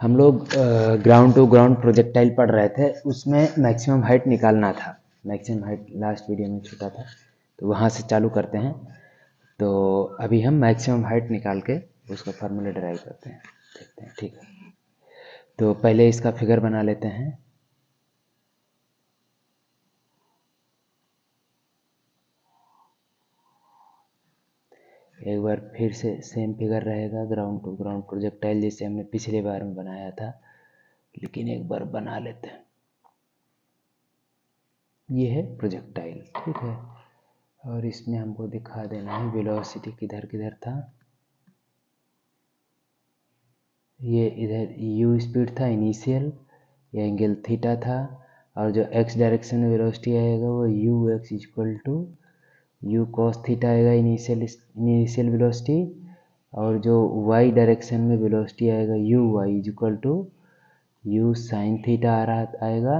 हम लोग ground to ground projectile पढ़ रहे थे, उसमें मैक्सिमम हाइट निकालना था। मैक्सिमम हाइट लास्ट वीडियो में छूटा था, तो वहाँ से चालू करते हैं। तो अभी हम मैक्सिमम हाइट निकाल के उसका फार्मूला ड्राइव करते हैं, देखते हैं। ठीक है, तो पहले इसका फिगर बना लेते हैं। एक बार फिर से सेम फिगर रहेगा, ग्राउंड टू ग्राउंड प्रोजेक्टाइल, जैसे हमने पिछले बार में बनाया था, लेकिन एक बार बना लेते हैं। ये है प्रोजेक्टाइल, ठीक है। और इसमें हमको दिखा देना है वेलोसिटी किधर किधर था। ये इधर u स्पीड था इनिशियल, ये एंगल थीटा था, और जो x डायरेक्शन में वेलोसिटी आएगा वो u x equal to u cos theta आएगा इनिशियल वेलोसिटी, और जो y डायरेक्शन में वेलोसिटी आएगा u y equal to u sin theta आएगा।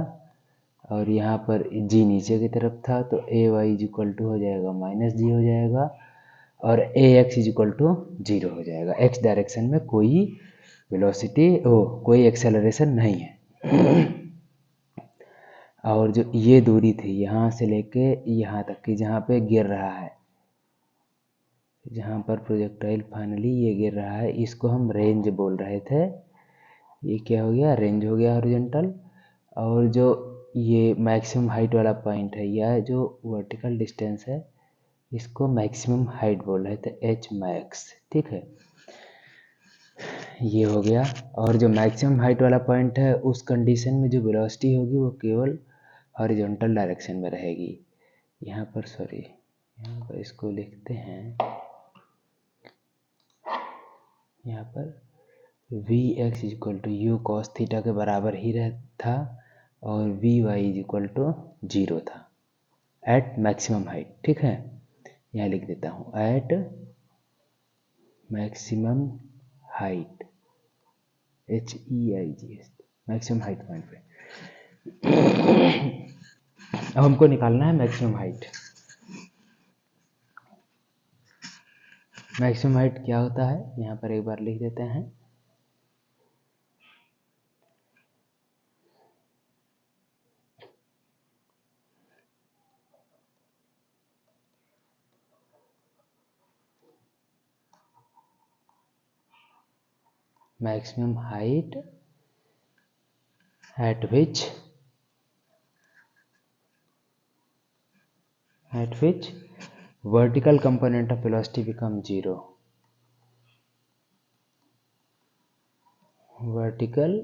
और यहाँ पर g नीचे की तरफ था तो a y इक्वल टू हो जाएगा माइनस जी हो जाएगा, और a x इक्वल टू 0 हो जाएगा। x डायरेक्शन में कोई वेलोसिटी कोई एक्सेलरेशन नहीं है। और जो ये दूरी थी यहाँ से लेके यहाँ तक की, जहाँ पे गिर रहा है, जहाँ पर प्रोजेक्टाइल फाइनली ये गिर रहा है, इसको हम रेंज बोल रहे थे। ये क्या हो गया, रेंज हो गया हॉरिजॉन्टल। और जो ये मैक्सिमम हाइट वाला पॉइंट है, या जो वर्टिकल डिस्टेंस है, इसको मैक्सिमम हाइट बोल रहे थे, एच मैक्स, ठीक है। ये हो गया। और जो मैक्सिमम हाइट वाला पॉइंट है, उस कंडीशन में जो वेलोसिटी होगी वो केवल हॉरिजॉन्टल डायरेक्शन में रहेगी। यहाँ पर यहाँ पर इसको लिखते हैं, यहाँ पर V X equal to U cos theta के बराबर ही था, और वी वाई इक्वल टू 0 था एट मैक्सिमम हाइट, ठीक है। यहाँ लिख देता हूँ, at maximum height, HEIGS, maximum height point पे। अब हमको निकालना है मैक्सिमम हाइट। मैक्सिमम हाइट क्या होता है, यहाँ पर एक बार लिख देते हैं। maximum height at which vertical component of velocity become 0, vertical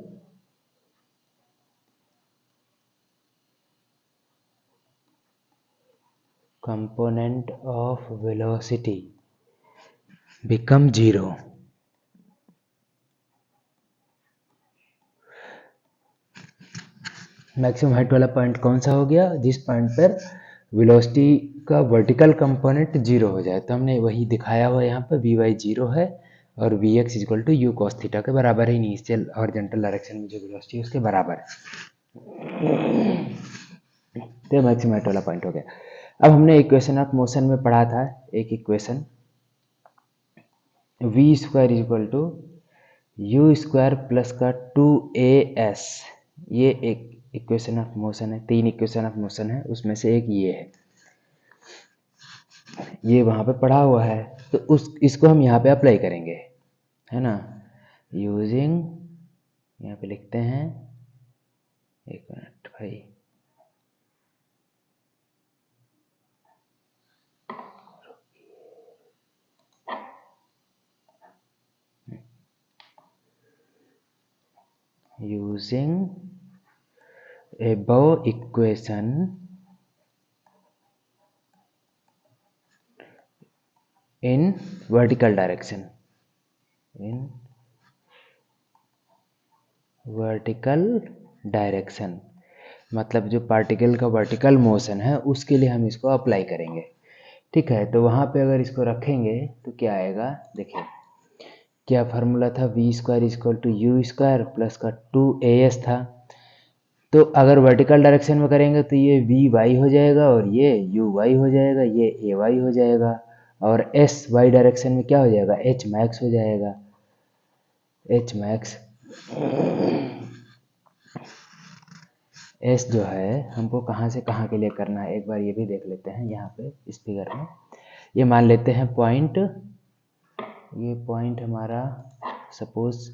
component of velocity become 0। Maximum height वाला पॉइंट कौन सा हो गया, जिस पॉइंट पर वेलोसिटी का वर्टिकल कंपोनेंट 0 हो जाए। तो हमने वही दिखाया हुआ, यहाँ पर वी वाई 0 है और V X equal to U cos theta के बराबर है, इनिशियल हॉरिजॉन्टल डायरेक्शन में जो वेलोसिटी है उसके बराबर है। तो मैक्सिमम हाइट वाला पॉइंट हो गया। अब हमने इक्वेशन ऑफ मोशन में पढ़ा था एक equation, V square equal to U square plus का 2as, ये एक इक्वेशन ऑफ मोशन है। 3 इक्वेशन ऑफ मोशन है, उसमें से एक ये है, ये वहाँ पे पढ़ा हुआ है। तो इसको हम यहाँ पे अप्लाई करेंगे, है ना, यूजिंग, यहाँ पे लिखते हैं, एक मिनट भाई, using above equation in vertical direction, in vertical direction, मतलब जो पार्टिकल का वर्टिकल मोशन है उसके लिए हम इसको अप्लाई करेंगे, ठीक है। तो वहाँ पे अगर इसको रखेंगे तो क्या आएगा, देखिए क्या फार्मूला था, V square equal to U square plus का 2as था। तो अगर वर्टिकल डायरेक्शन में करेंगे तो ये वी वाई हो जाएगा, और ये यू वाई हो जाएगा, ये ए वाई हो जाएगा, और एस वाई डायरेक्शन में क्या हो जाएगा, एच मैक्स हो जाएगा, एच मैक्स। एस जो है हमको कहाँ से कहाँ के लिए करना है, एक बार ये भी देख लेते हैं। यहाँ पे इस फिगर में ये मान लेते हैं पॉइंट, ये पॉइंट हमारा सपोज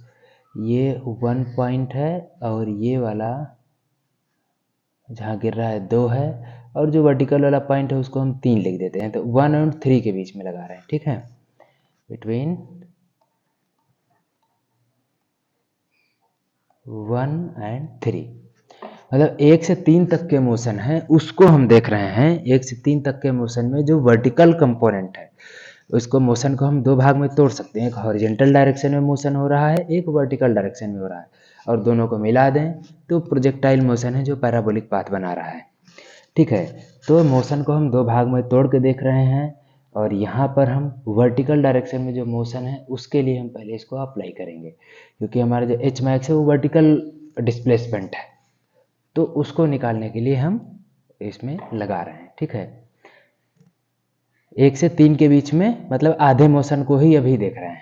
ये 1 पॉइंट है और ये वाला जहाँ गिर रहा है 2 है, और जो वर्टिकल वाला पॉइंट है उसको हम 3 लिख देते हैं। तो 1 और 3 के बीच में लगा रहे हैं, ठीक है, बिटवीन 1 एंड 3, मतलब 1 से 3 तक के मोशन है उसको हम देख रहे हैं। 1 से 3 तक के मोशन में जो वर्टिकल कंपोनेंट है उसको, मोशन को हम दो भाग में तोड़ सकते हैं, एक हॉरिजॉन्टल डायरेक्शन में मोशन हो रहा है, एक वर्टिकल डायरेक्शन में हो रहा है, और दोनों को मिला दें तो प्रोजेक्टाइल मोशन है जो पैराबोलिक पाथ बना रहा है, ठीक है। तो मोशन को हम दो भाग में तोड़ के देख रहे हैं, और यहाँ पर हम वर्टिकल डायरेक्शन में जो मोशन है उसके लिए हम पहले इसको अप्लाई करेंगे, क्योंकि हमारा जो एच मैक्स है वो वर्टिकल डिस्प्लेसमेंट है, तो उसको निकालने के लिए हम इसमें लगा रहे हैं, ठीक है। 1 से 3 के बीच में मतलब आधे मोशन को ही अभी देख रहे हैं,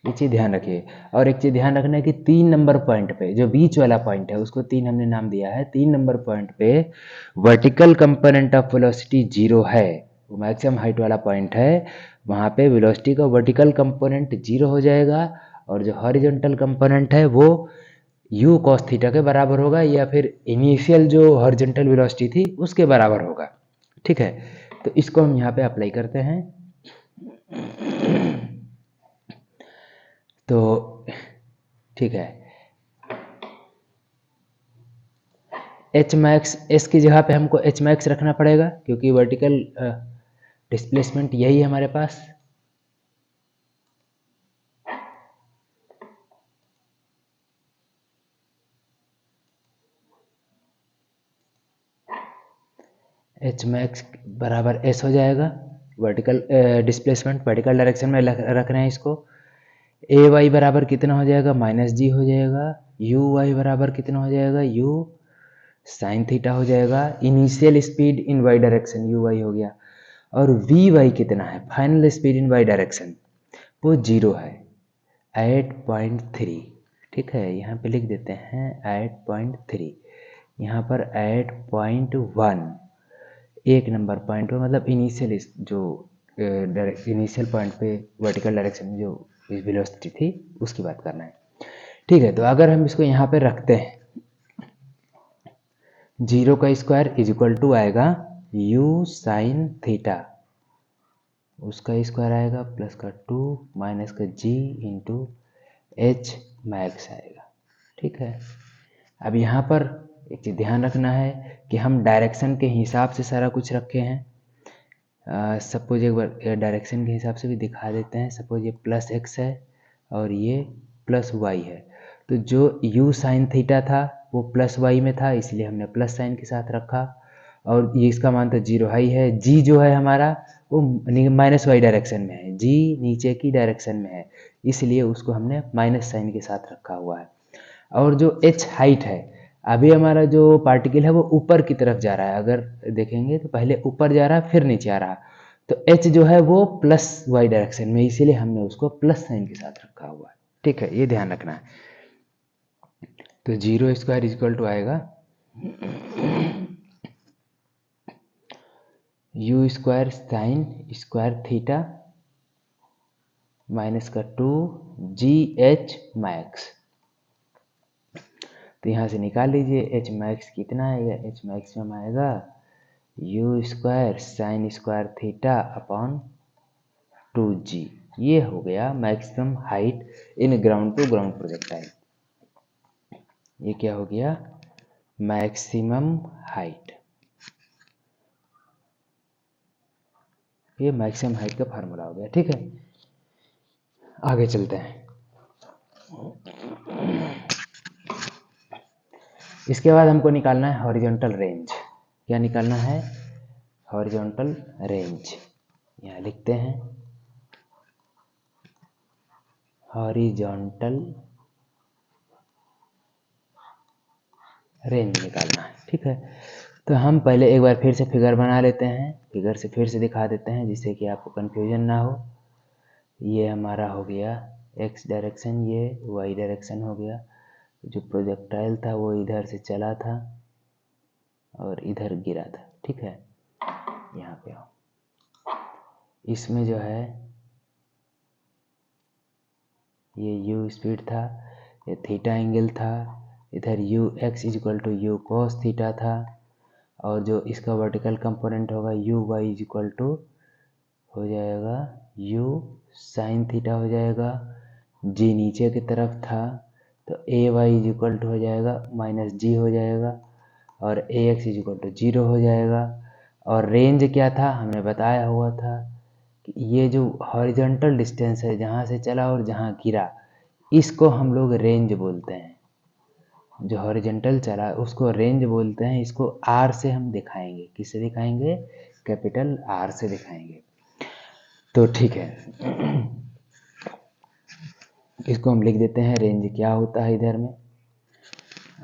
ये चीज़ ध्यान रखिए। और एक चीज़ ध्यान रखना है कि 3 नंबर पॉइंट पे जो बीच वाला पॉइंट है उसको 3 हमने नाम दिया है, 3 नंबर पॉइंट पे वर्टिकल कंपोनेंट ऑफ वेलोसिटी 0 है, वो मैक्सिमम हाइट वाला पॉइंट है, वहाँ पे वेलोसिटी का वर्टिकल कंपोनेंट 0 हो जाएगा, और जो हॉरिजॉन्टल कंपोनेंट है वो u cos थीटा के बराबर होगा, या फिर इनिशियल जो हॉरिजॉन्टल वेलोसिटी थी उसके बराबर होगा, ठीक है। तो इसको हम यहाँ पे अप्लाई करते हैं। तो ठीक है, एच मैक्स एस की जगह पे हमको एच मैक्स रखना पड़ेगा, क्योंकि वर्टिकल डिस्प्लेसमेंट यही है हमारे पास। एच मैक्स बराबर एस हो जाएगा, वर्टिकल डिस्प्लेसमेंट वर्टिकल डायरेक्शन में रख रहे हैं इसको। ए वाई बराबर कितना हो जाएगा, -g हो जाएगा। यू वाई बराबर कितना हो जाएगा, u साइन थीटा हो जाएगा। Initial speed in Y direction U Y हो गया, और वी वाई कितना है, final speed in Y direction, वो 0 है, 8.3, ठीक है। यहाँ पे लिख देते हैं 8.3, यहाँ पर 8.1 एक नंबर पॉइंट पे, मतलब इनिशियल जो इनिशियल पॉइंट पे वर्टिकल डायरेक्शन में जो वेलोसिटी थी उसकी बात करना है, ठीक है। तो अगर हम इसको यहाँ पे रखते हैं, 0 का स्क्वायर इज इक्वल टू आएगा u साइन थीटा, उसका स्क्वायर आएगा प्लस का 2 माइनस का g इंटू एच मैक्स आएगा, ठीक है। अब यहाँ पर एक चीज़ ध्यान रखना है कि हम डायरेक्शन के हिसाब से सारा कुछ रखे हैं। सपोज एक बार डायरेक्शन के हिसाब से भी दिखा देते हैं। सपोज ये +x है और ये +y है, तो जो u साइन थीटा था वो +y में था, इसलिए हमने प्लस साइन के साथ रखा, और ये इसका मान तो 0 हाई है। g जो है हमारा वो -y डायरेक्शन में है, g नीचे की डायरेक्शन में है, इसलिए उसको हमने माइनस साइन के साथ रखा हुआ है। और जो h हाइट है, अभी हमारा जो पार्टिकल है वो ऊपर की तरफ जा रहा है, अगर देखेंगे तो पहले ऊपर जा रहा है फिर नीचे आ रहा, तो h जो है वो +y डायरेक्शन में, इसीलिए हमने उसको प्लस साइन के साथ रखा हुआ है, ठीक है, ये ध्यान रखना है। तो 0 स्क्वायर इक्वल टू आएगा u square sine square theta minus का 2 GH मैक्स, तो यहाँ से निकाल लीजिए एच मैक्स कितना आएगा, एच मैक्सिमम आएगा u square sine square theta upon 2g, ये हो गया maximum height in ground to ground projectile. ये क्या हो गया, मैक्सिमम हाइट, ये मैक्सिमम हाइट का फार्मूला हो गया, ठीक है। आगे चलते हैं। इसके बाद हमको निकालना है हॉरिजॉन्टल रेंज। क्या निकालना है, हॉरिजॉन्टल रेंज, यहाँ लिखते हैं हॉरिजॉन्टल रेंज निकालना है, ठीक है। तो हम पहले एक बार फिर से फिगर बना लेते हैं, फिगर से फिर से दिखा देते हैं जिससे कि आपको कन्फ्यूजन ना हो। ये हमारा हो गया एक्स डायरेक्शन, ये वाई डायरेक्शन हो गया। जो प्रोजेक्टाइल था वो इधर से चला था और इधर गिरा था, ठीक है। यहाँ पे आओ, इसमें जो है ये u स्पीड था, ये थीटा एंगल था, इधर u x equal to U cos theta था, और जो इसका वर्टिकल कंपोनेंट होगा u y इक्वल टू हो जाएगा u साइन थीटा हो जाएगा। g नीचे की तरफ था तो a y इक्वल टू हो जाएगा माइनस g हो जाएगा, और a x इक्वल टू 0 हो जाएगा। और रेंज क्या था, हमने बताया हुआ था कि ये जो हॉरिजॉन्टल डिस्टेंस है जहाँ से चला और जहाँ गिरा, इसको हम लोग रेंज बोलते हैं। जो हॉरिजॉन्टल चला उसको रेंज बोलते हैं। इसको आर से हम दिखाएंगे, किससे दिखाएंगे, कैपिटल आर से दिखाएंगे। तो ठीक है, इसको हम लिख देते हैं। रेंज क्या होता है इधर में,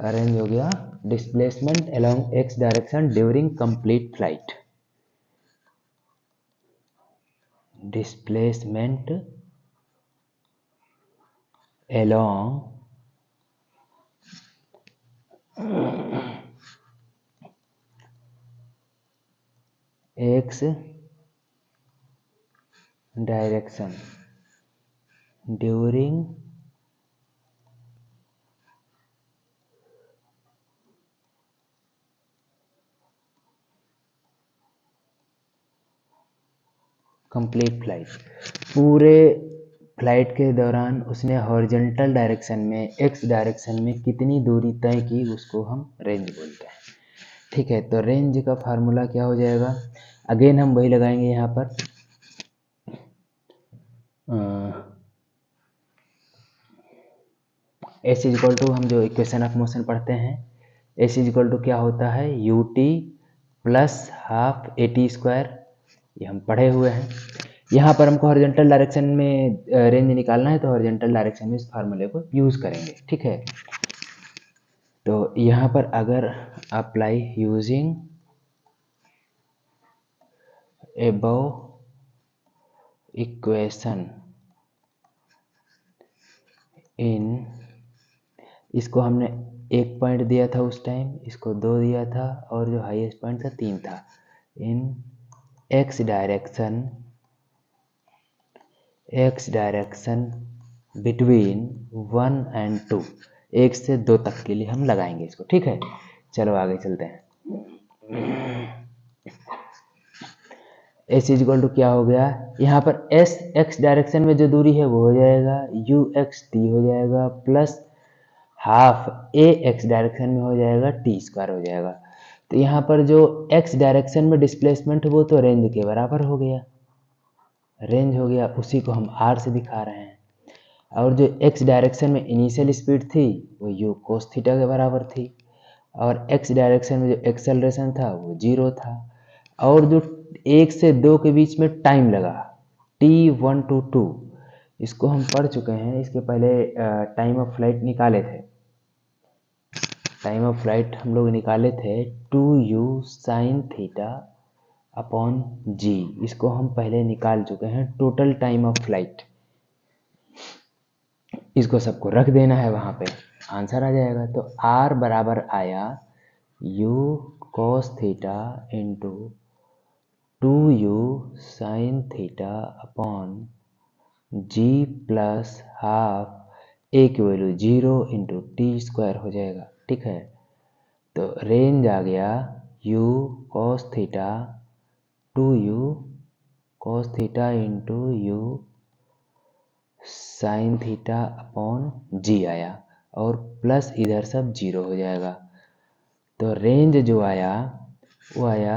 रेंज हो गया displacement along x direction during complete flight. Displacement along x direction during complete flight. पूरे फ्लाइट के दौरान उसने हॉरिजॉन्टल डायरेक्शन में, एक्स डायरेक्शन में कितनी दूरी तय की, उसको हम रेंज बोलते हैं। ठीक है, तो रेंज का फार्मूला क्या हो जाएगा, अगेन हम वही लगाएंगे यहाँ पर। एस इक्वल टू, हम जो इक्वेशन ऑफ मोशन पढ़ते हैं, एस इक्वल टू क्या होता है, U T plus half A T square, ये हम पढ़े हुए हैं। यहाँ पर हमको हॉरिजॉन्टल डायरेक्शन में रेंज निकालना है, तो हॉरिजॉन्टल डायरेक्शन में इस फार्मूले को यूज़ करेंगे, ठीक है। तो यहाँ पर अगर apply using above equation in, इसको हमने 1 पॉइंट दिया था उस टाइम, इसको 2 दिया था, और जो हाईएस्ट पॉइंट था 3 था। इन एक्स डायरेक्शन बिटवीन 1 एंड 2, 1 से 2 तक के लिए हम लगाएंगे इसको, ठीक है। चलो आगे चलते हैं। एस इक्वल टू क्या हो गया, यहाँ पर एस एक्स डायरेक्शन में जो दूरी है वो हो जाएगा यू एक्स टी हो जाएगा, प्लस हाफ ए एक्स डायरेक्शन में हो जाएगा टी स्क्वायर हो जाएगा। तो यहाँ पर जो एक्स डायरेक्शन में डिस्प्लेसमेंट वो तो रेंज के बराबर हो गया, रेंज हो गया, उसी को हम आर से दिखा रहे हैं। और जो एक्स डायरेक्शन में इनिशियल स्पीड थी वो यू कोस थीटा के बराबर थी, और एक्स डायरेक्शन में जो एक्सेलरेशन था वो 0 था। और जो 1 से 2 के बीच में टाइम लगा t1 to 2, इसको हम पढ़ चुके हैं, इसके पहले टाइम ऑफ फ्लाइट निकाले थे। टाइम ऑफ फ्लाइट हम लोग निकाले थे 2u sine theta upon g, इसको हम पहले निकाल चुके हैं, टोटल टाइम ऑफ फ्लाइट। इसको सबको रख देना है, वहाँ पे आंसर आ जाएगा। तो r बराबर आया u cos theta into 2u sine theta upon g plus half a की वैल्यू 0 इंटू टी स्क्वायर हो जाएगा, ठीक है। तो रेंज आ गया u cos theta 2u cos theta into u sine theta upon g आया, और प्लस इधर सब 0 हो जाएगा। तो रेंज जो आया वो आया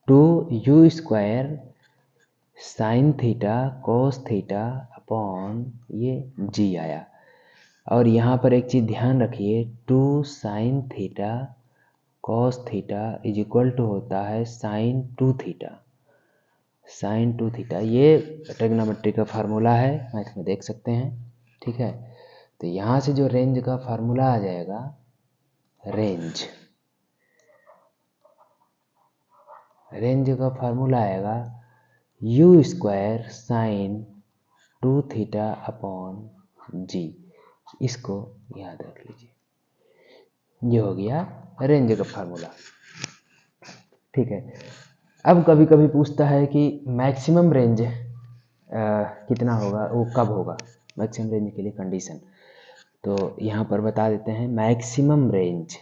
2u square sine theta cos theta upon ये जी आया। और यहाँ पर एक चीज़ ध्यान रखिए, 2 sine theta cos theta is equal to होता है साइन 2 थीटा, साइन 2 थीटा। ये ट्रिग्नोमेट्री का फार्मूला है, मैथ में देख सकते हैं, ठीक है। तो यहाँ से जो रेंज का फार्मूला आ जाएगा, रेंज का फार्मूला आएगा u square sine 2 theta upon g, इसको याद रख लीजिए। ये हो गया रेंज का फार्मूला। ठीक है, अब कभी कभी पूछता है कि मैक्सिमम रेंज कितना होगा, वो कब होगा, मैक्सिमम रेंज के लिए कंडीशन। तो यहाँ पर बता देते हैं मैक्सिमम रेंज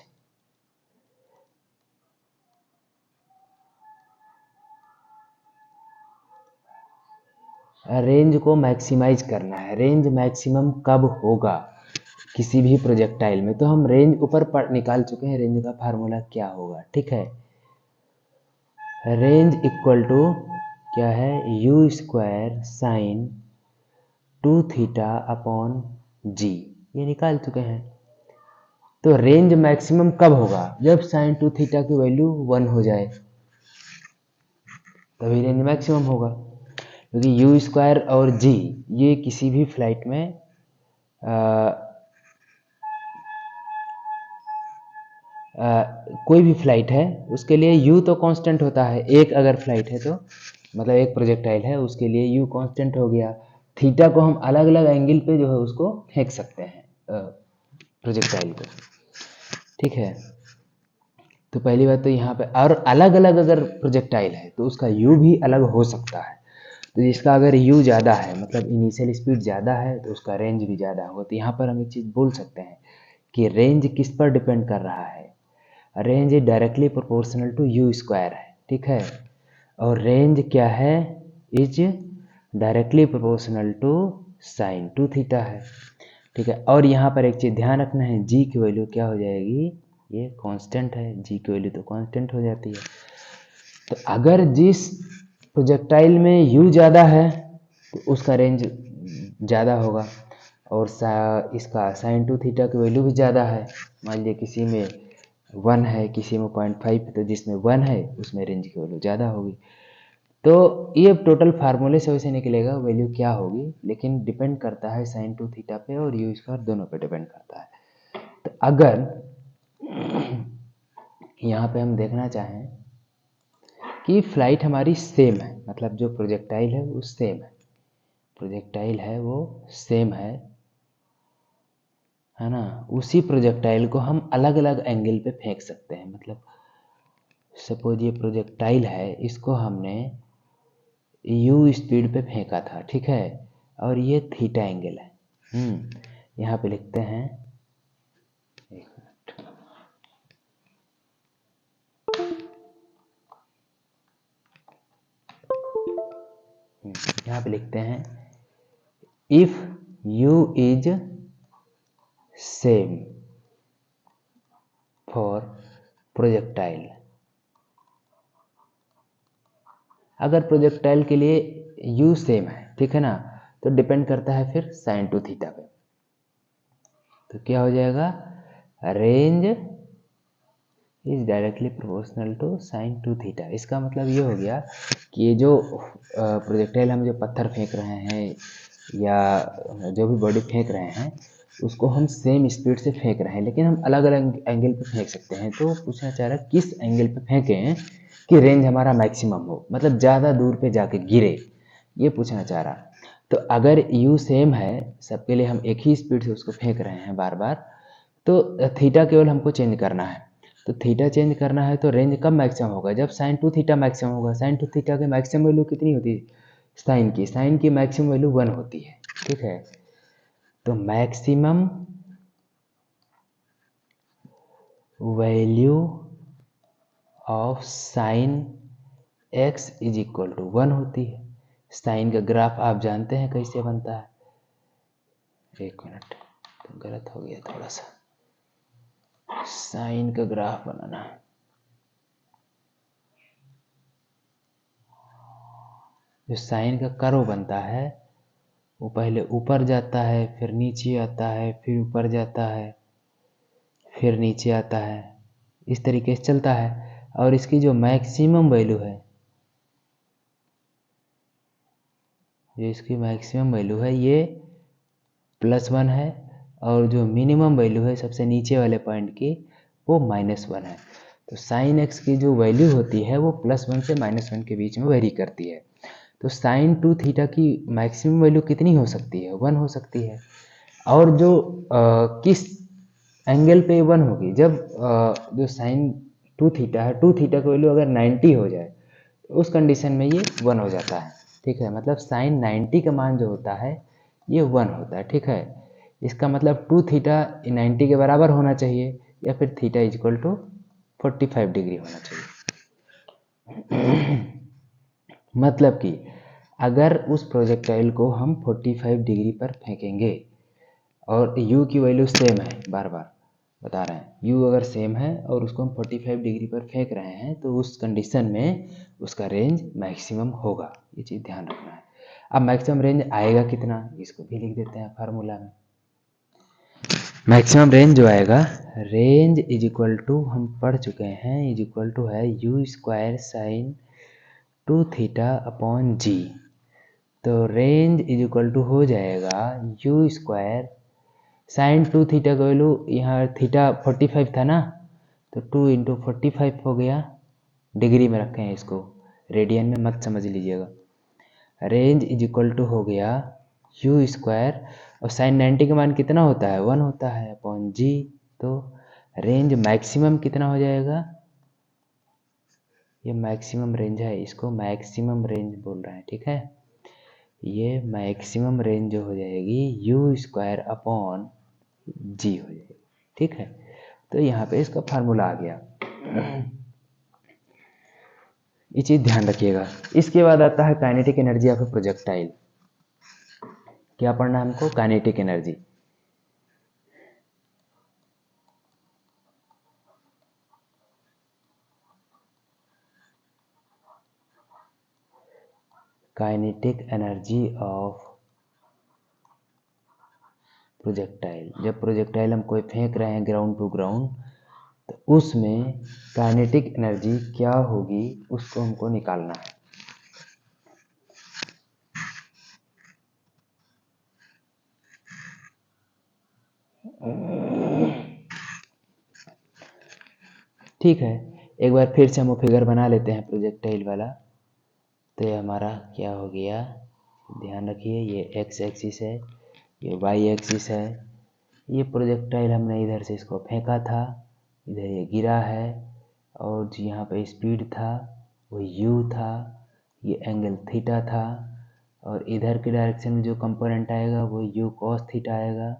को मैक्सिमाइज करना है। रेंज मैक्सिमम कब होगा किसी भी प्रोजेक्टाइल में, तो हम रेंज ऊपर निकाल चुके हैं, रेंज का फार्मूला क्या होगा। ठीक है, रेंज इक्वल टू क्या है, u square sine 2 theta upon g, ये निकाल चुके हैं। तो रेंज मैक्सिमम कब होगा, जब साइन 2 थीटा की वैल्यू 1 हो जाए, तभी रेंज मैक्सिमम होगा। क्योंकि यू स्क्वायर और जी ये किसी भी फ्लाइट में कोई भी फ्लाइट है उसके लिए यू तो कांस्टेंट होता है। एक अगर फ्लाइट है तो मतलब एक प्रोजेक्टाइल है उसके लिए यू कांस्टेंट हो गया। थीटा को हम अलग अलग एंगल पे जो है उसको फेंक सकते हैं प्रोजेक्टाइल को। ठीक है, तो पहली बात तो यहाँ पे, और अलग अलग अगर प्रोजेक्टाइल है तो उसका यू भी अलग हो सकता है। तो जिसका अगर यू ज़्यादा है मतलब इनिशियल स्पीड ज़्यादा है तो उसका रेंज भी ज़्यादा होगा। तो यहाँ पर हम एक चीज़ बोल सकते हैं कि रेंज किस पर डिपेंड कर रहा है, range directly proportional to U square है। ठीक है, और रेंज क्या है, is directly proportional to sine 2 theta है। ठीक है, और यहाँ पर एक चीज़ ध्यान रखना है, जी की वैल्यू क्या हो जाएगी, ये कांस्टेंट है, जी की वैल्यू तो कांस्टेंट हो जाती है। तो अगर जिस प्रोजेक्टाइल में यू ज़्यादा है तो उसका रेंज ज़्यादा होगा, और इसका साइन 2 थीटा की वैल्यू भी ज़्यादा है। मान लीजिए किसी में 1 है, किसी में 0.5 है, तो जिसमें 1 है उसमें रेंज की वैल्यू ज़्यादा होगी। तो ये टोटल फार्मूले से वैसे निकलेगा वैल्यू क्या होगी, लेकिन डिपेंड करता है साइन 2 थीटा पे और यू स्क्वायर दोनों पे डिपेंड करता है। तो अगर यहाँ पे हम देखना चाहें कि फ्लाइट हमारी सेम है, मतलब जो प्रोजेक्टाइल है वो सेम है, प्रोजेक्टाइल है वो सेम है ना, उसी प्रोजेक्टाइल को हम अलग अलग एंगल पे फेंक सकते हैं। मतलब सपोज ये प्रोजेक्टाइल है, इसको हमने यू स्पीड पे फेंका था। ठीक है, और ये थीटा एंगल है। यहाँ पे लिखते हैं, एक मिनट, यहाँ पे लिखते हैं if you is same for projectile. अगर प्रोजेक्टाइल के लिए यू सेम है, ठीक है ना, तो डिपेंड करता है फिर साइन 2 थीटा पे। तो क्या हो जाएगा, range is directly proportional to sine 2 theta. इसका मतलब ये हो गया कि ये जो प्रोजेक्टाइल हम जो पत्थर फेंक रहे हैं या जो भी बॉडी फेंक रहे हैं उसको हम सेम स्पीड से फेंक रहे हैं, लेकिन हम अलग अलग एंगल पे फेंक सकते हैं। तो पूछना चाह रहा है किस एंगल पे फेंकें कि रेंज हमारा मैक्सिमम हो, मतलब ज़्यादा दूर पे जाके गिरे, ये पूछना चाह रहा। तो अगर यू सेम है सबके लिए, हम एक ही स्पीड से उसको फेंक रहे हैं बार बार, तो थीटा केवल हमको चेंज करना है। तो थीटा चेंज करना है तो रेंज कब मैक्सिमम होगा, जब साइन 2 थीटा मैक्सिमम होगा। साइन 2 थीटा की मैक्सिमम वैल्यू कितनी होती है, साइन की मैक्सिमम वैल्यू 1 होती है। ठीक है, तो maximum value of sine x is equal to 1 होती है। साइन का ग्राफ आप जानते हैं कैसे बनता है, एक मिनट, तो गलत हो गया थोड़ा सा, साइन का ग्राफ बनाना है। जो साइन का कर्व बनता है वो पहले ऊपर जाता है, फिर नीचे आता है, फिर ऊपर जाता है, फिर नीचे आता है, इस तरीके से चलता है। और इसकी जो मैक्सिमम वैल्यू है, जो इसकी मैक्सिमम वैल्यू है ये +1 है, और जो मिनिमम वैल्यू है सबसे नीचे वाले पॉइंट की वो -1 है। तो साइन x की जो वैल्यू होती है वो +1 से -1 के बीच में वेरी करती है। तो साइन 2 थीटा की मैक्सिमम वैल्यू कितनी हो सकती है? 1 हो सकती है। और जो किस एंगल पे 1 होगी? जब जो साइन 2 थीटा है, 2 थीटा की वैल्यू अगर 90 हो जाए तो उस कंडीशन में ये 1 हो जाता है। ठीक है, मतलब साइन 90 का मान जो होता है ये 1 होता है। ठीक है, इसका मतलब 2 थीटा 90 के बराबर होना चाहिए, या फिर थीटा इक्वल टू 45 डिग्री होना चाहिए। मतलब कि अगर उस प्रोजेक्टाइल को हम 45 डिग्री पर फेंकेंगे और u की वैल्यू सेम है, बार बार बता रहे हैं, u अगर सेम है और उसको हम 45 डिग्री पर फेंक रहे हैं तो उस कंडीशन में उसका रेंज मैक्सिमम होगा। ये चीज़ ध्यान रखना है। अब मैक्सिमम रेंज आएगा कितना, इसको भी लिख देते हैं फार्मूला में। मैक्सिमम रेंज जो आएगा, रेंज इज इक्वल टू, हम पढ़ चुके हैं, इज इक्वल टू है u square sine 2 theta upon g. तो रेंज इज इक्वल टू हो जाएगा u स्क्वायर साइन 2 थीटा का वैल्यू, यहाँ थीटा 45 था ना, तो 2 इंटू 45 हो गया। डिग्री में रखे हैं इसको, रेडियन में मत समझ लीजिएगा। रेंज इज इक्वल टू हो गया u स्क्वायर, और साइन 90 का मान कितना होता है? 1 होता है, अपॉन जी। तो रेंज मैक्सिमम कितना हो जाएगा? ये मैक्सिमम रेंज है, इसको मैक्सिमम रेंज बोल रहे हैं। ठीक है, ये मैक्सिमम रेंज जो हो जाएगी u स्क्वायर अपॉन जी हो जाएगी। ठीक है, तो यहाँ पे इसका फार्मूला आ गया। ये चीज़ ध्यान रखिएगा। इसके बाद आता है kinetic energy of A projectile. क्या पढ़ना है हमको? Kinetic energy. Kinetic energy of projectile. जब प्रोजेक्टाइल हम कोई फेंक रहे हैं ग्राउंड टू ग्राउंड, तो उसमें काइनेटिक एनर्जी क्या होगी उसको हमको निकालना है। ठीक है, एक बार फिर से हम वो फिगर बना लेते हैं प्रोजेक्टाइल वाला। तो ये हमारा क्या हो गया, ध्यान रखिए, ये एक्स एक्सिस है, ये वाई एक्सिस है। ये प्रोजेक्टाइल हमने इधर से इसको फेंका था, इधर ये गिरा है, और जो यहाँ पे स्पीड था वो u था, ये एंगल थीटा था, और इधर की डायरेक्शन में जो कंपोनेंट आएगा वो u cos थीटा आएगा।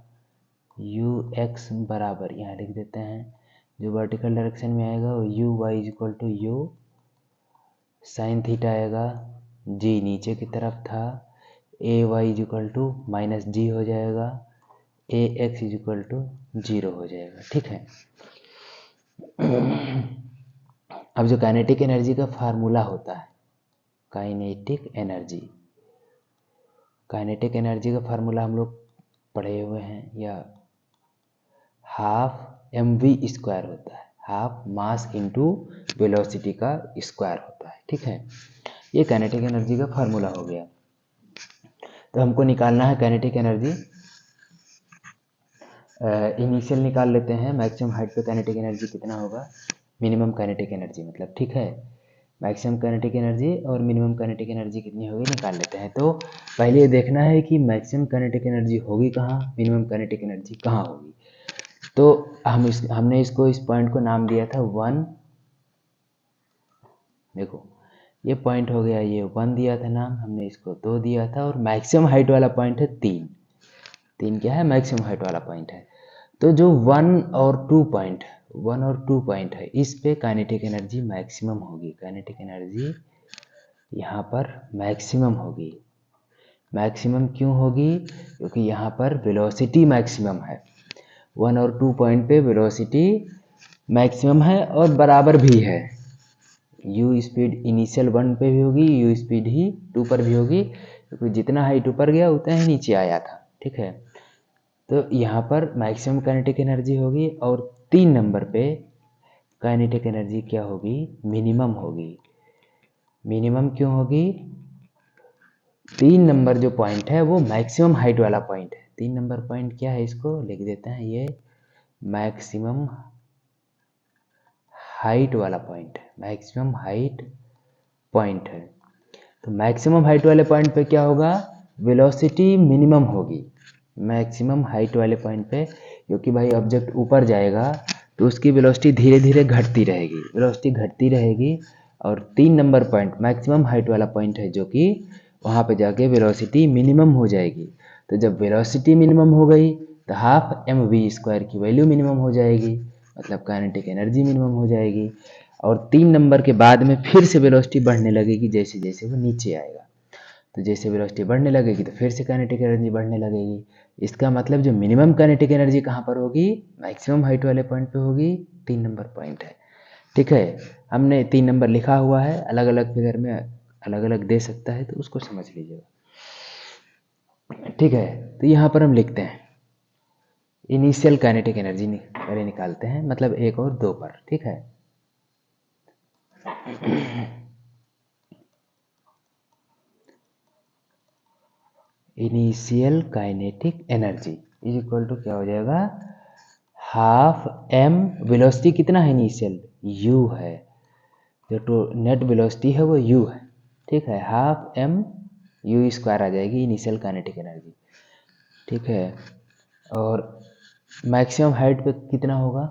ux बराबर यहाँ लिख देते हैं, जो वर्टिकल डायरेक्शन में आएगा वो u y is equal to u sine theta आएगा। g नीचे की तरफ था, a y is equal to minus g हो जाएगा, a x is equal to 0 हो जाएगा। ठीक है, अब जो काइनेटिक एनर्जी का फार्मूला होता है, काइनेटिक एनर्जी, काइनेटिक एनर्जी का फार्मूला हम लोग पढ़े हुए हैं, या हाफ mv स्क्वायर होता है, हाफ मास इंटू वेलोसिटी का स्क्वायर होता है। ठीक है, ये काइनेटिक एनर्जी का फार्मूला हो गया। तो हमको निकालना है काइनेटिक एनर्जी। इनिशियल निकाल लेते हैं, मैक्सिमम हाइट पे काइनेटिक एनर्जी कितना होगा, मिनिमम काइनेटिक एनर्जी मतलब। ठीक है, मैक्सिमम काइनेटिक एनर्जी और मिनिमम काइनेटिक एनर्जी कितनी होगी निकाल लेते हैं। तो पहले ये देखना है कि मैक्सिमम काइनेटिक एनर्जी होगी कहाँ, मिनिमम काइनेटिक एनर्जी कहाँ होगी। तो हमने इसको, इस पॉइंट को नाम दिया था 1। देखो ये पॉइंट हो गया, ये 1 दिया था नाम, हमने इसको 2 दिया था, और मैक्सिमम हाइट वाला पॉइंट है 3। 3 क्या है, मैक्सिमम हाइट वाला पॉइंट है। तो जो 1 और 2 पॉइंट है, इस पे काइनेटिक एनर्जी मैक्सिमम होगी। काइनेटिक एनर्जी यहाँ पर मैक्सिमम होगी। मैक्सिमम क्यों होगी? क्योंकि यहाँ पर वेलोसिटी मैक्सिमम है। 1 और 2 पॉइंट पे वेलोसिटी मैक्सिमम है और बराबर भी है। u स्पीड इनिशियल 1 पे भी होगी, u स्पीड ही 2 पर भी होगी, क्योंकि जितना हाइट ऊपर गया उतना ही नीचे आया था। ठीक है, तो यहाँ पर मैक्सिमम काइनेटिक एनर्जी होगी, और 3 नंबर पे काइनेटिक एनर्जी क्या होगी, मिनिमम होगी। मिनिमम क्यों होगी? 3 नंबर जो पॉइंट है वो मैक्सिमम हाइट वाला पॉइंट है। 3 नंबर पॉइंट क्या है, इसको लिख देते हैं, ये मैक्सिमम हाइट वाला पॉइंट है, मैक्सिमम हाइट पॉइंट है। तो मैक्सिमम हाइट वाले पॉइंट पे क्या होगा, वेलोसिटी मिनिमम होगी मैक्सिमम हाइट वाले पॉइंट पे, क्योंकि भाई ऑब्जेक्ट ऊपर जाएगा तो उसकी वेलोसिटी धीरे धीरे घटती रहेगी, वेलोसिटी घटती रहेगी। और 3 नंबर पॉइंट मैक्सिमम हाइट वाला पॉइंट है, जो कि वहाँ पे जाके वेलोसिटी मिनिमम हो जाएगी। तो जब वेलोसिटी मिनिमम हो गई तो हाफ एम वी स्क्वायर की वैल्यू मिनिमम हो जाएगी, मतलब काइनेटिक एनर्जी मिनिमम हो जाएगी। और 3 नंबर के बाद में फिर से वेलोसिटी बढ़ने लगेगी जैसे जैसे वो नीचे आएगा। तो जैसे वेलोसिटी बढ़ने लगेगी तो फिर से काइनेटिक एनर्जी बढ़ने लगेगी। इसका मतलब जो मिनिमम काइनेटिक एनर्जी कहाँ पर होगी, मैक्सिमम हाइट वाले पॉइंट पे होगी, 3 नंबर पॉइंट है। ठीक है, हमने 3 नंबर लिखा हुआ है, अलग अलग फिगर में अलग अलग दे सकता है, तो उसको समझ लीजिएगा। ठीक है, तो यहाँ पर हम लिखते हैं इनिशियल काइनेटिक एनर्जी पहले निकालते हैं, मतलब 1 और 2 पर। ठीक है, initial kinetic energy is equal to क्या हो जाएगा, हाफ एम, वेलोसिटी कितना है इनिशियल, यू है, जो तो नेट वेलोसिटी है वो यू है। ठीक है, हाफ एम यू स्क्वायर आ जाएगी इनिशियल काइनेटिक एनर्जी। ठीक है, और मैक्सिमम हाइट पे कितना होगा,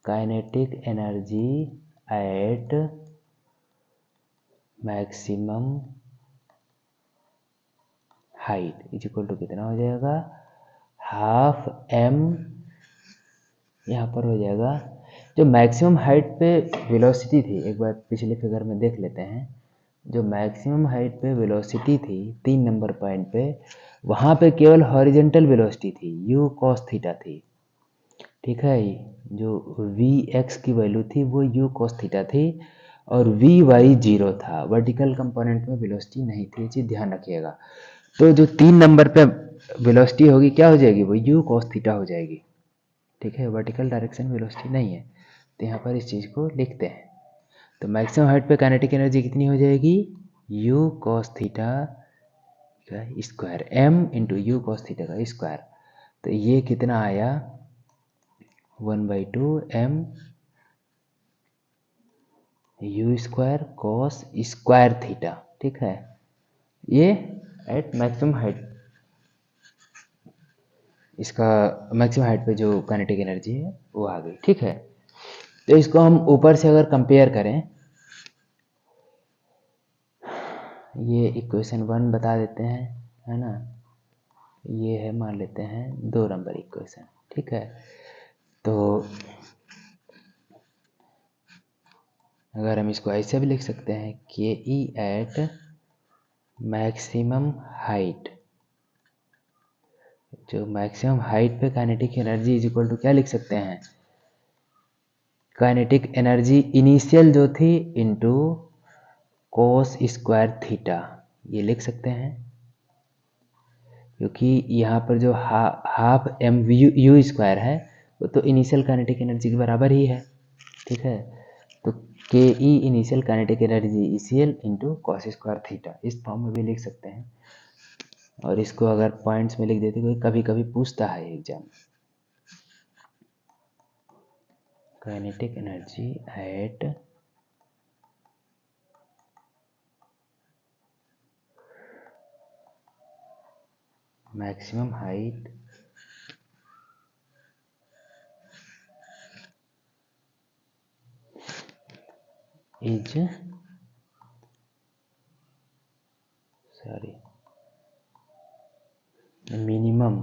kinetic energy at maximum height is equal to कितना हो जाएगा, हाफ एम, यहाँ पर हो जाएगा जो मैक्सिमम हाइट पे वेलोसिटी थी, एक बार पिछले फिगर में देख लेते हैं। जो मैक्सिमम हाइट पे वेलोसिटी थी 3 नंबर पॉइंट पे, वहाँ पे केवल हॉरिजेंटल वेलोसिटी थी, यू कॉस थीटा थी। ठीक है, जो वी एक्स की वैल्यू थी वो यू कॉस थीटा थी, और वी वाई 0 था, वर्टिकल कंपोनेंट में वेलोसिटी नहीं थी, ये चीज़ ध्यान रखिएगा। तो जो 3 नंबर पे वेलोसिटी होगी क्या हो जाएगी, वो यू कॉस थीटा हो जाएगी। ठीक है, वर्टिकल डायरेक्शन वेलोसिटी नहीं है, तो यहाँ पर इस चीज़ को लिखते हैं। तो मैक्सिमम हाइट पे काइनेटिक एनर्जी कितनी हो जाएगी, यू कॉस थीटा का square, M into U cos theta का स्क्वायर। तो ये कितना आया, 1/2 M U square cos square theta. ठीक है, ये एट मैक्सिमम हाइट, इसका मैक्सिमम हाइट पे जो काइनेटिक एनर्जी है वो आ गई। ठीक है, तो इसको हम ऊपर से अगर कंपेयर करें, ये इक्वेशन 1 बता देते हैं, है ना, ये है मान लेते हैं 2 नंबर इक्वेशन। ठीक है, तो अगर हम इसको ऐसे भी लिख सकते हैं K E at maximum height, जो मैक्सिमम हाइट पे kinetic energy is equal to क्या लिख सकते हैं, काइनेटिक एनर्जी इनिशियल जो थी इनटू कोस स्क्वायर थीटा, ये लिख सकते हैं। क्योंकि यहाँ पर जो हाफ एम यू स्क्वायर है वो तो इनिशियल काइनेटिक एनर्जी के बराबर ही है। ठीक है, तो K E initial kinetic energy is equal into cos square theta, इस फॉर्म में भी लिख सकते हैं। और इसको अगर पॉइंट्स में लिख देते, कोई कभी कभी पूछता है exam, kinetic energy at maximum height is minimum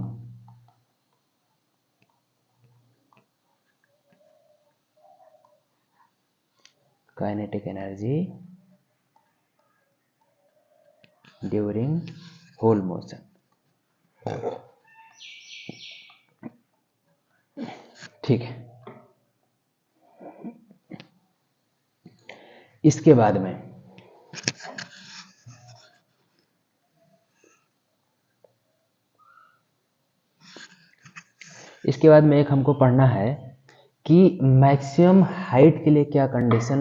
kinetic energy during whole motion. ठीक है, इसके बाद में एक हमको पढ़ना है कि मैक्सिमम हाइट के लिए क्या कंडीशन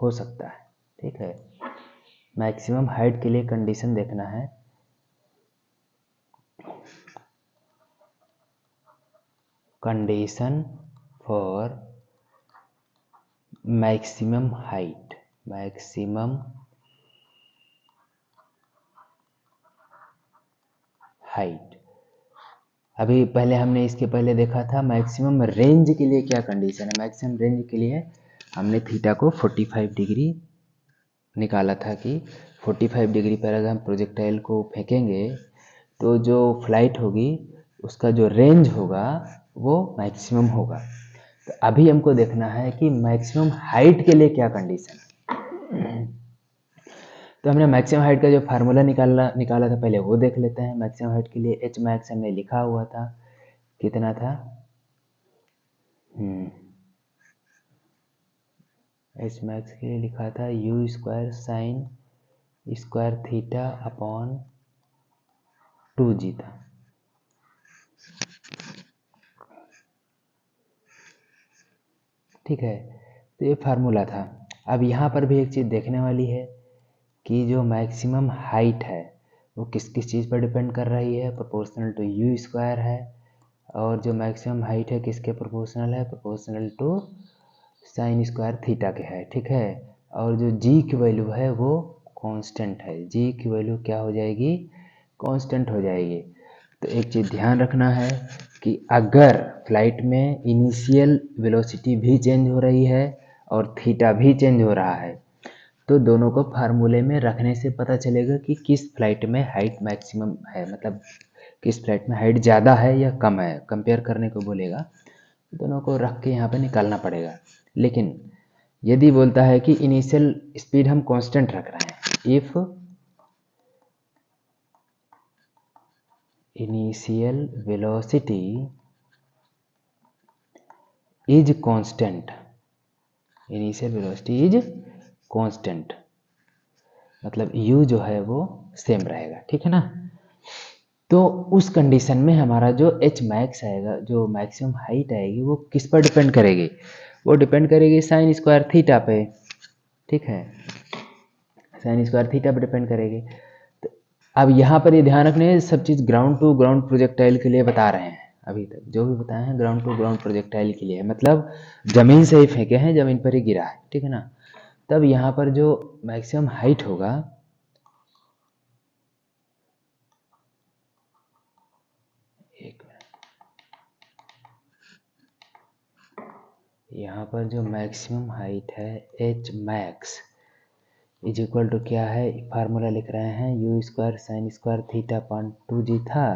हो सकता है। ठीक है, मैक्सिमम हाइट के लिए कंडीशन देखना है। Condition for maximum height, maximum height. अभी पहले हमने इसके पहले देखा था मैक्सिमम रेंज के लिए क्या कंडीशन है। मैक्सिमम रेंज के लिए हमने थीटा को 45 डिग्री निकाला था कि 45 डिग्री पर अगर हम प्रोजेक्टाइल को फेंकेंगे तो जो फ्लाइट होगी उसका जो रेंज होगा वो मैक्सिमम होगा। तो अभी हमको देखना है कि मैक्सिमम हाइट के लिए क्या कंडीशन है। तो हमने मैक्सिमम हाइट का जो फार्मूला निकाला था पहले वो देख लेते हैं। मैक्सिमम हाइट के लिए एच मैक्स हमने लिखा हुआ था, कितना था, एच मैक्स के लिए लिखा था u square sine square theta upon 2g था। ठीक है, तो ये फार्मूला था। अब यहाँ पर भी एक चीज़ देखने वाली है कि जो मैक्सिमम हाइट है वो किस किस चीज़ पर डिपेंड कर रही है, प्रोपोर्शनल टू यू स्क्वायर है। और जो मैक्सिमम हाइट है किसके प्रोपोर्शनल है, proportional to sine square theta के है। ठीक है, और जो जी की वैल्यू है वो कांस्टेंट है। जी की वैल्यू क्या हो जाएगी, कांस्टेंट हो जाएगी। तो एक चीज़ ध्यान रखना है कि अगर फ्लाइट में इनिशियल वेलोसिटी भी चेंज हो रही है और थीटा भी चेंज हो रहा है तो दोनों को फार्मूले में रखने से पता चलेगा कि किस फ्लाइट में हाइट मैक्सिमम है, मतलब किस फ्लाइट में हाइट ज़्यादा है या कम है, कंपेयर करने को बोलेगा। दोनों को रख के यहाँ पे निकालना पड़ेगा। लेकिन यदि बोलता है कि इनिशियल स्पीड हम कांस्टेंट रख रहे हैं, if initial velocity is constant, initial velocity is constant मतलब u जो है वो सेम रहेगा। ठीक है ना। तो उस कंडीशन में हमारा जो एच मैक्स आएगा, जो मैक्सिमम हाइट आएगी वो किस पर डिपेंड करेगी, वो डिपेंड करेगी साइन स्क्वायर थीटा पे। ठीक है, साइन स्क्वायर थीटा पे डिपेंड करेगी। तो अब यहाँ पर ये ध्यान रखने सब चीज़ ग्राउंड टू ग्राउंड प्रोजेक्टाइल के लिए बता रहे हैं। अभी तक जो भी बताए हैं ग्राउंड टू ग्राउंड प्रोजेक्टाइल के लिए, मतलब ज़मीन से ही फेंके हैं, ज़मीन पर ही गिरा है। ठीक है ना। तब यहाँ पर जो मैक्सिमम हाइट होगा, एक मिनट, यहाँ पर जो मैक्सिमम हाइट है H max is equal to क्या है, फार्मूला लिख रहे हैं U square sine square theta upon 2g था।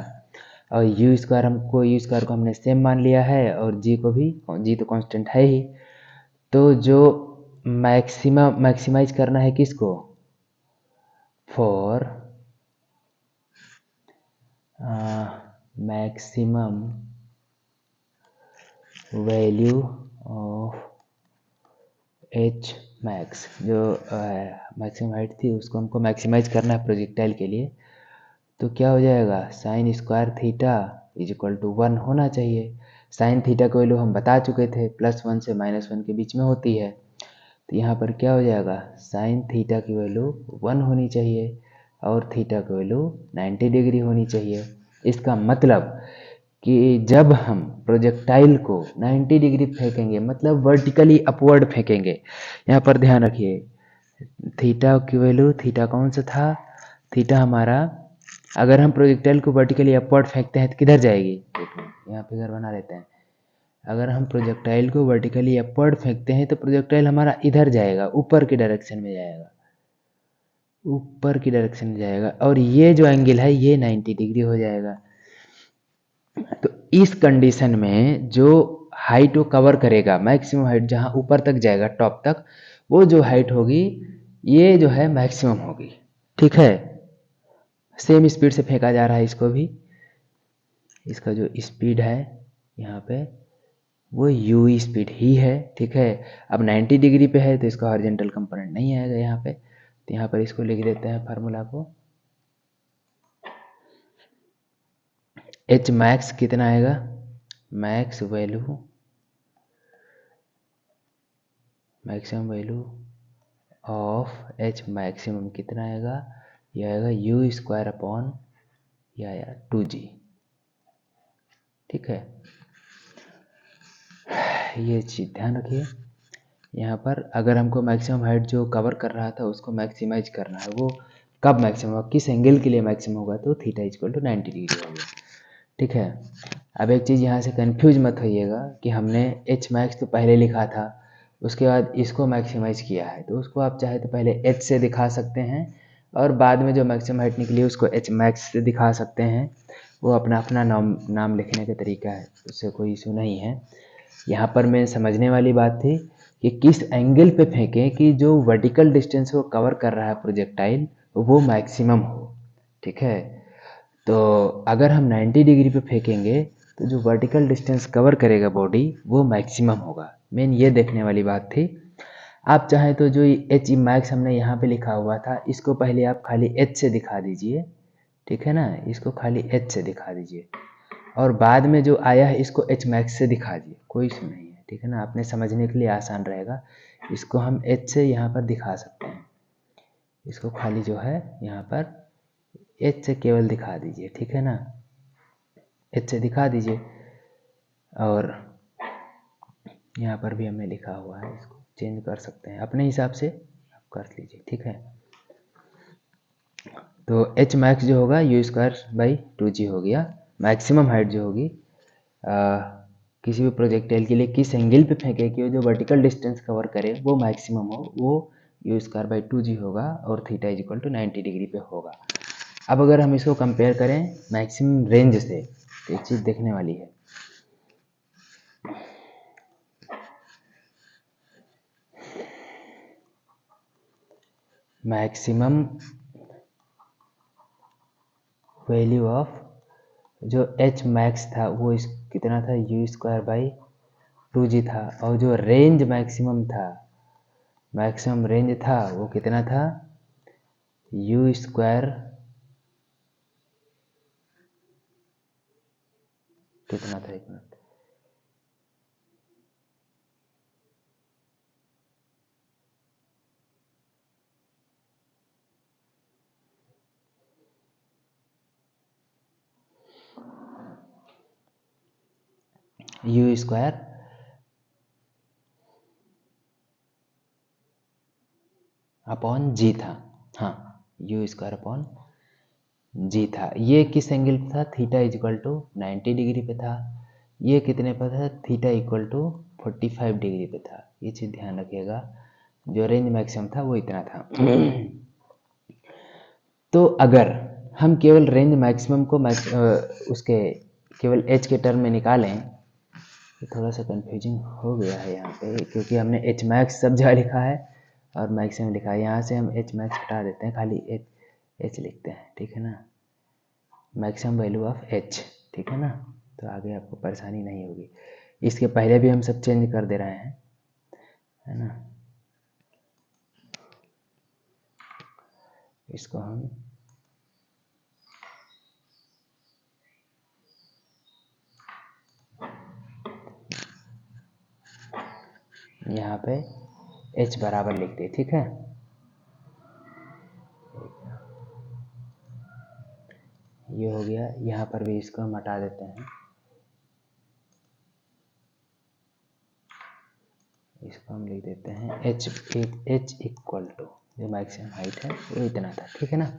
और यू स्क्वायर को हमने सेम मान लिया है और जी को भी, जी तो कांस्टेंट है ही। तो जो मैक्सिमाइज करना है किसको, for maximum value of H max, जो मैक्सिमम हाइट थी उसको हमको मैक्सिमाइज करना है प्रोजेक्टाइल के लिए। तो क्या हो जाएगा, sine square theta is equal to 1 होना चाहिए। साइन थीटा की वैल्यू हम बता चुके थे +1 से -1 के बीच में होती है। तो यहाँ पर क्या हो जाएगा, साइन थीटा की वैल्यू 1 होनी चाहिए और थीटा की वैल्यू 90 डिग्री होनी चाहिए। इसका मतलब कि जब हम प्रोजेक्टाइल को 90 डिग्री फेंकेंगे, मतलब वर्टिकली अपवर्ड फेंकेंगे। यहाँ पर ध्यान रखिए, थीटा की वैल्यू, थीटा कौन सा था, थीटा हमारा, अगर हम प्रोजेक्टाइल को वर्टिकली अपवर्ड फेंकते हैं तो किधर जाएगी, यहाँ फिगर बना लेते हैं। अगर हम प्रोजेक्टाइल को वर्टिकली अपवर्ड फेंकते हैं तो प्रोजेक्टाइल हमारा इधर जाएगा, ऊपर की डायरेक्शन में जाएगा, ऊपर की डायरेक्शन में जाएगा। और ये जो एंगल है ये 90 डिग्री हो जाएगा। तो इस कंडीशन में जो हाइट वो कवर करेगा, मैक्सिमम हाइट जहाँ ऊपर तक जाएगा टॉप तक, वो जो हाइट होगी ये जो है मैक्सिमम होगी। ठीक है, सेम स्पीड से फेंका जा रहा है इसको भी। इसका जो स्पीड है यहाँ पे वो u स्पीड ही है। ठीक है, अब 90 डिग्री पे है तो इसका हॉरिजॉन्टल कंपोनेंट नहीं आएगा यहाँ पे। तो यहाँ पर इसको लिख देते हैं फार्मूला को, एच मैक्स कितना आएगा, max value, maximum value of H maximum कितना आएगा, यह आएगा यू स्क्वायर अपॉन या 2g। ठीक है, ये चीज़ ध्यान रखिए। यहाँ पर अगर हमको मैक्सिमम हाइट जो कवर कर रहा था उसको मैक्सिमाइज करना है, वो कब मैक्सिमम होगा, किस एंगल के लिए मैक्सिमम होगा, तो थीटा इक्वल टू 90 डिग्री हो गया। ठीक है। अब एक चीज़ यहाँ से कंफ्यूज मत होइएगा कि हमने एच मैक्स तो पहले लिखा था, उसके बाद इसको मैक्सिमाइज किया है, तो उसको आप चाहे तो पहले एच से दिखा सकते हैं और बाद में जो मैक्सिमम हाइट निकली उसको एच मैक्स से दिखा सकते हैं। वो अपना अपना नाम लिखने का तरीका है, उससे कोई इशू नहीं है। यहाँ पर मैं समझने वाली बात थी कि किस एंगल पे फेंकें कि जो वर्टिकल डिस्टेंस को कवर कर रहा है प्रोजेक्टाइल वो मैक्सिमम हो। ठीक है। तो अगर हम 90 डिग्री पे फेंकेंगे तो जो वर्टिकल डिस्टेंस कवर करेगा बॉडी वो मैक्सिमम होगा। मेन ये देखने वाली बात थी। आप चाहें तो जो एच मैक्स हमने यहाँ पे लिखा हुआ था इसको पहले आप खाली एच से दिखा दीजिए। ठीक है ना, इसको खाली एच से दिखा दीजिए और बाद में जो आया है इसको एच मैक्स से दिखा दिए, कोई इशू नहीं है। ठीक है ना, आपने समझने के लिए आसान रहेगा। इसको हम एच से यहाँ पर दिखा सकते हैं, इसको खाली जो है यहाँ पर एच से केवल दिखा दीजिए। ठीक है ना, एच से दिखा दीजिए और यहाँ पर भी हमने लिखा हुआ है, इसको चेंज कर सकते हैं अपने हिसाब से, आप कर लीजिए। ठीक है। तो एच मैक्स जो होगा यू स्क्वायर बाई 2g हो गया। मैक्सिमम हाइट जो होगी किसी भी प्रोजेक्टाइल के लिए किस एंगल पे फेंके कि जो वर्टिकल डिस्टेंस कवर करे वो मैक्सिमम हो, वो यू स्क्वायर बाई 2g होगा और theta is equal to 90 degree पे होगा। अब अगर हम इसको कंपेयर करें मैक्सिमम रेंज से तो एक चीज़ देखने वाली है। मैक्सिमम वैल्यू ऑफ जो एच मैक्स था वो कितना था, यू स्क्वायर बाई 2g था, और जो रेंज मैक्सिमम था, मैक्सिमम रेंज था वो कितना था, यू स्क्वायर कितना था, एक minute, U square upon g था। हाँ, यू स्क्वायर अपॉन जी था। ये किस एंगल पे था, theta is equal to 90 degree पे था। ये कितने पे था, थीटा इक्वल टू 45 डिग्री पे था। ये चीज़ ध्यान रखिएगा, जो रेंज मैक्सिमम था वो इतना था। तो अगर हम केवल रेंज मैक्सिमम को उसके केवल एच के टर्म में निकालें, तो थोड़ा सा कन्फ्यूजिंग हो गया है यहाँ पे, क्योंकि हमने एच मैक्स सब जगह लिखा है और मैक्सिमम लिखा है। यहाँ से हम एच मैक्स हटा देते हैं, खाली एच लिखते हैं। ठीक है ना, मैक्सिमम वैल्यू ऑफ एच। ठीक है ना, तो आगे आपको परेशानी नहीं होगी। इसके पहले भी हम सब चेंज कर दे रहे हैं, है ना। इसको हम यहाँ पे h बराबर लिखते हैं। ठीक है, ये हो गया। यहाँ पर भी इसको हम हटा देते हैं, इसको हम लिख देते हैं h इक्वल टू जो मैक्सिमम हाइट है वो इतना था। ठीक है ना,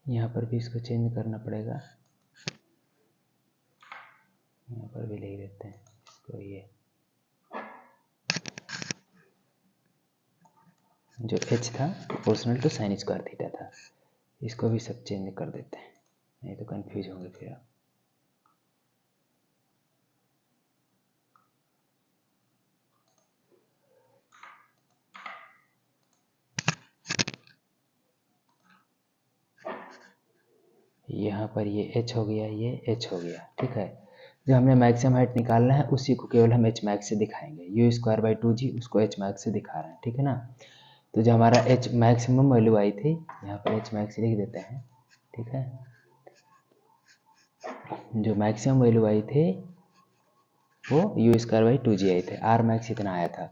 यहाँ पर भी इसको चेंज करना पड़ेगा, यहाँ पर भी लिख देते हैं इसको, ये जो h था proportional to sine square theta था, इसको भी सब चेंज कर देते हैं, नहीं तो कंफ्यूज होंगे फिर आप। यहाँ पर ये h हो गया, ये h हो गया। ठीक है, जो हमने मैक्सिमम हाइट निकालना है उसी को केवल हम एच मैक्स से दिखाएंगे। यू स्क्वायर बाई 2g उसको एच मैक्स से दिखा रहे हैं। ठीक है ना, तो जो हमारा एच मैक्सिमम वैल्यू आई थी यहाँ पर एच मैक्स लिख देते हैं। ठीक है, जो मैक्सिमम वैल्यू आई थी वो यू स्क्वायर बाई 2g आई थे, आर मैक्स इतना आया था।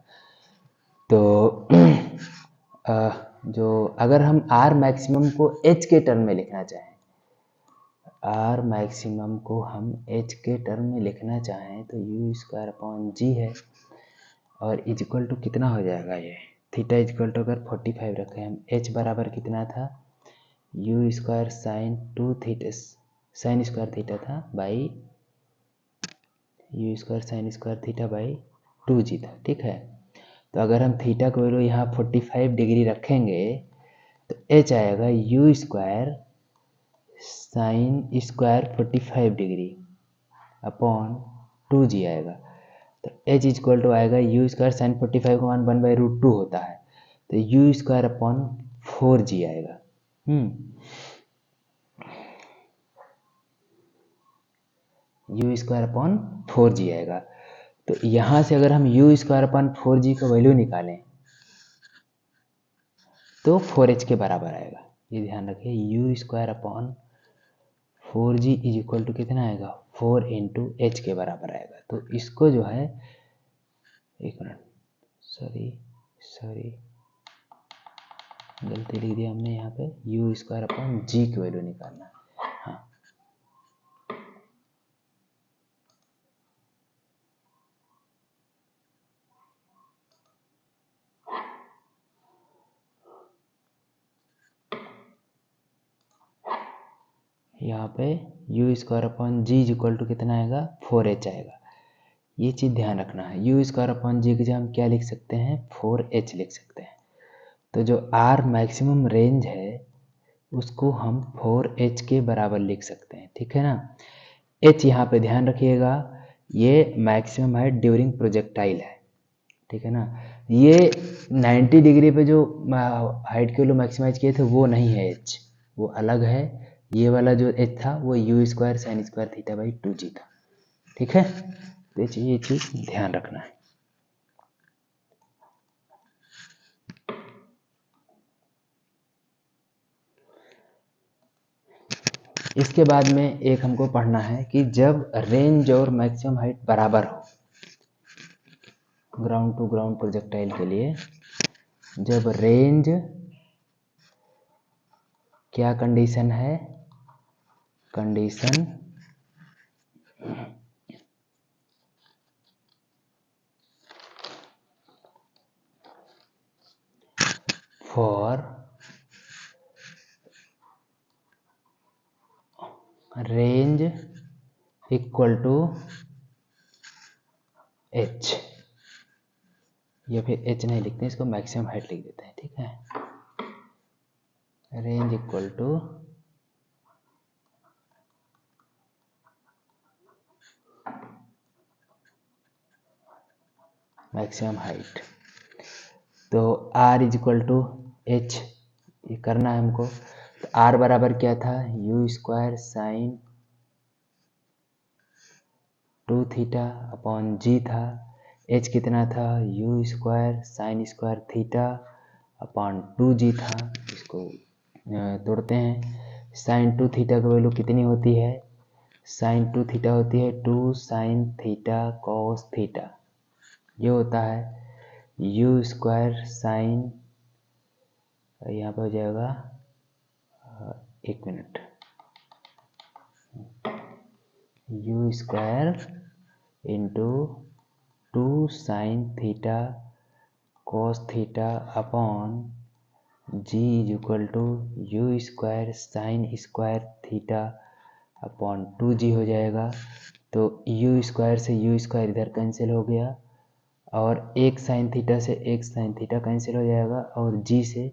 तो जो अगर हम आर मैक्सिमम को एच के टर्म में लिखना चाहें, आर मैक्सिमम को हम एच के टर्म में लिखना चाहें तो यू स्क्वायर अपॉन जी है और इज इक्वल टू कितना हो जाएगा, ये थीटा इजक्वल टू अगर 45 रखे हम, एच बराबर कितना था, u square sine 2 theta sine square theta था by u square sine square theta by 2g था। ठीक है, तो अगर हम थीटा को वैल्यू यहाँ 45 डिग्री रखेंगे तो एच आएगा u square sine square 45 degree upon 2g आएगा। तो एच इक्वल टू आएगा यू स्क्वायर साइन 45 का मान 1/√2 होता है, तो यू स्क्वायर अपॉन 4g आएगा। यू स्क्वायर अपॉन 4g आएगा। तो यहाँ से अगर हम यू स्क्वायर अपॉन 4g का वैल्यू निकालें तो 4h के बराबर आएगा। ये ध्यान रखिए, U square upon 4g is equal to कितना आएगा, 4 इंटू एच के बराबर आएगा। तो इसको जो है, एक मिनट, सॉरी गलती लिख दिया हमने, यहाँ पे यू स्क्वायर अपॉन जी की वैल्यू निकालना है। हाँ, यहाँ पे U square upon G equal to कितना आएगा, 4h आएगा। ये चीज़ ध्यान रखना है, यू स्क्वायर अपॉन जी की जगह हम क्या लिख सकते हैं, 4h लिख सकते हैं। तो जो आर मैक्सिमम रेंज है उसको हम 4h के बराबर लिख सकते हैं। ठीक है ना, h यहाँ पे ध्यान रखिएगा, ये मैक्सिमम हाइट ड्यूरिंग प्रोजेक्टाइल है। ठीक है ना, ये 90 डिग्री पे जो हाइट के लिए मैक्सिमाइज किए थे वो नहीं है h, वो अलग है। ये वाला जो h था वो you square sine square theta by 2g था। ठीक है, तो ये चीज़ ध्यान रखना है। इसके बाद में एक हमको पढ़ना है कि जब रेंज और मैक्सिमम हाइट बराबर हो, ग्राउंड टू ग्राउंड प्रोजेक्टाइल के लिए, जब रेंज क्या कंडीशन है, condition for range equal to H, या फिर एच नहीं लिखते हैं, इसको मैक्सिमम हाइट लिख देते हैं। ठीक है, range equal to maximum height. तो R is equal to h, ये करना है हमको। तो आर बराबर क्या था, u square sine 2 theta upon g था। एच कितना था, u square sine square theta upon 2g था। इसको तोड़ते हैं, साइन 2 थीटा की वैल्यू कितनी होती है, साइन 2 थीटा होती है 2 साइन थीटा कॉस थीटा। ये होता है यू स्क्वायर साइन, यहाँ पर हो जाएगा, एक minute, U square into 2 sine theta cos theta upon G is equal to U square sine square theta upon 2g हो जाएगा। तो यू स्क्वायर से यू स्क्वायर इधर कैंसिल हो गया, और एक साइन थीटा से एक साइन थीटा कैंसिल हो जाएगा, और जी से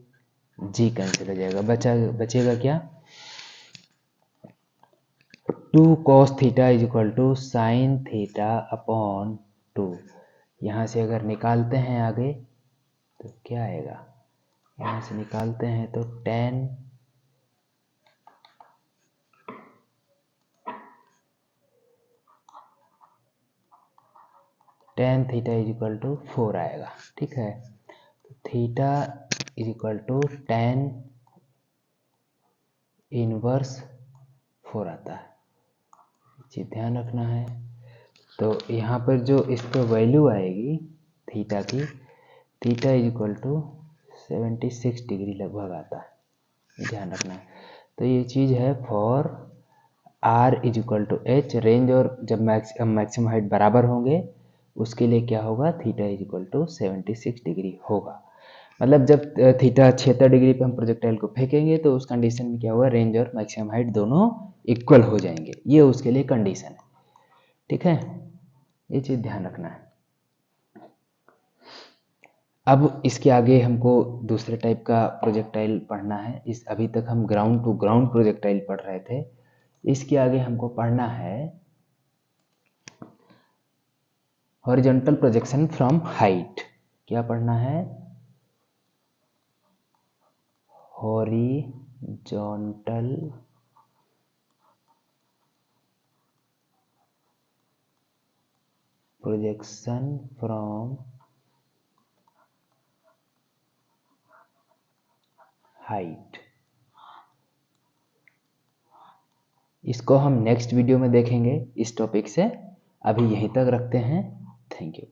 जी कैंसिल हो जाएगा। बचेगा क्या, 2 cos theta is equal to sine theta upon 2। यहाँ से अगर निकालते हैं आगे तो क्या आएगा, यहाँ से निकालते हैं तो tan theta is equal to 4 आएगा। ठीक है, तो theta is equal to tan inverse 4 आता है, ये ध्यान रखना है। तो यहाँ पर जो इस पर वैल्यू आएगी थीटा की, theta is equal to 76 degree लगभग आता है, ध्यान रखना है। तो ये चीज़ है for R is equal to H, range और जब मैक्सिमम हाइट बराबर होंगे उसके लिए क्या होगा, theta is equal to 76 degree होगा। मतलब जब थीटा 76 डिग्री पे हम प्रोजेक्टाइल को फेंकेंगे तो उस कंडीशन में क्या होगा, रेंज और मैक्सिमम हाइट दोनों इक्वल हो जाएंगे, ये उसके लिए कंडीशन है। ठीक है, ये चीज़ ध्यान रखना है। अब इसके आगे हमको दूसरे टाइप का प्रोजेक्टाइल पढ़ना है। इस अभी तक हम ग्राउंड टू ग्राउंड प्रोजेक्टाइल पढ़ रहे थे, इसके आगे हमको पढ़ना है हॉरिजॉन्टल प्रोजेक्शन फ्रॉम हाइट। क्या पढ़ना है, हॉरिजॉन्टल प्रोजेक्शन फ्रॉम हाइट। इसको हम नेक्स्ट वीडियो में देखेंगे इस टॉपिक से। अभी यहीं तक रखते हैं। Thank you.